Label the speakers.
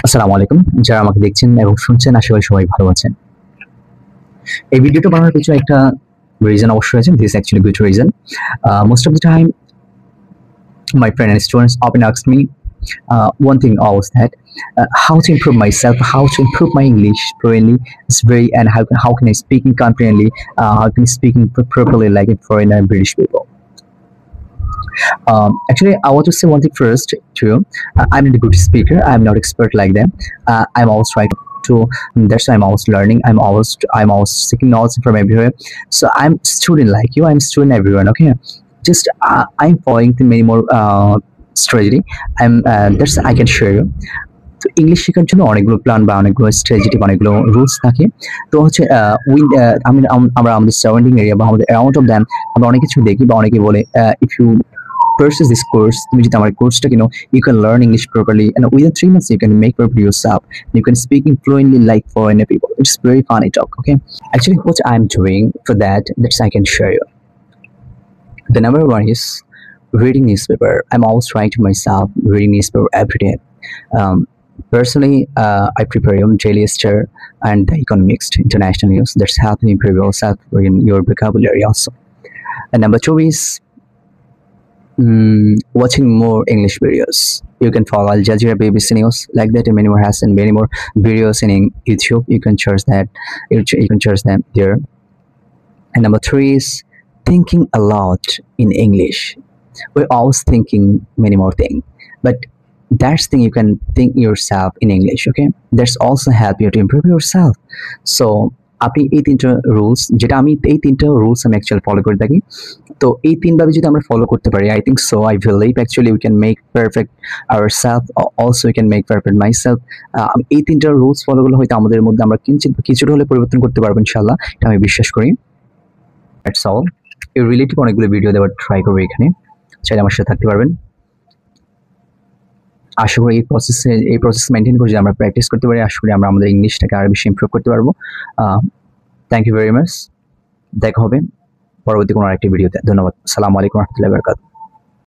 Speaker 1: আসসালামু আলাইকুম। যারা আমাকে দেখছেন এবং শুনছেন আশা করি সবাই ভালো আছেন। এই ভিডিওটা বানানোর পিছনে একটা রিজন অবশ্যই আছে। This is actually good reason. Most of the time, my friends and students often ask me one thing always that how to improve myself, how to improve my English fluently. It's very and how can I speaking confidently, how can I speaking properly like a foreigner and British people. Actually, I want to say one thing first to you. I'm not a good speaker. I'm not expert like them. I'm always trying to. That's why I'm always learning. I'm always seeking knowledge from everywhere. So I'm student like you. I'm student everyone. Okay, just I'm following the many more strategy. That's I can share you. তো English শেখার জন্য অনেকগুলো plan বা অনেকগুলো strategy অনেকগুলো rules থাকে। তো হচ্ছে আমরা আমাদের সারাউন্ডিং এরিয়া বা আমাদের অ্যারাউন্ড অফ দ্যাম আমরা অনেক কিছু দেখি বা অনেকে বলে if you purchase this course, তুমি যদি আমার কোর্সটা কিনো, you can learn English properly and within 3 months you can make properly yourself. You can speaking fluently like foreigner people. It's very funny talk, okay? Actually, what I'm doing for that's I can share you. The number one is reading newspaper. I'm always trying to myself reading newspaper every day. Personally, I prepare your daily star and the economics, international news. That's helping improve yourself in your vocabulary also. And number two is watching more English videos. You can follow Al Jazeera BBC News like that, and many more has and many more videos in YouTube. You can search that. You can search them there. And number three is thinking a lot in English. We're always thinking many more things, but that's thing you can think yourself in English. Okay, that's also help you to improve yourself. So আপনি এই তিনটা rules যেটা আমি এই তিনটা rules আমি actually follow করে থাকি। তো এই তিনভাবে যদি আমরা ফলো করতে পারি, I think so I believe actually we can make perfect our self, also we can make perfect my self. আমি এই তিনটা রুলস ফলো করলে হয়তো আমাদের মধ্যে আমরা কিছুটা হলে পরিবর্তন করতে পারবো ইনশাল্লাহ, এটা আমি বিশ্বাস করি। That's all. এই রিলেটিভ অনেকগুলো ভিডিও দেওয়ার ট্রাই করবো এখানে, চাইলে আমার সাথে থাকতে পারবেন। আশা করি এই প্রসেস মেনটেন করে যদি আমরা প্র্যাকটিস করতে পারি, আশা করি আমরা আমাদের ইংলিশটাকে আরো বেশি ইমপ্রুভ করতে পারবো। Thank you very much. দেখা হবে পরবর্তী কোনো আরেকটি ভিডিওতে। ধন্যবাদ। আসসালামু আলাইকুম ওয়া রাহমাতুল্লাহি ওয়া বারাকাতুহু।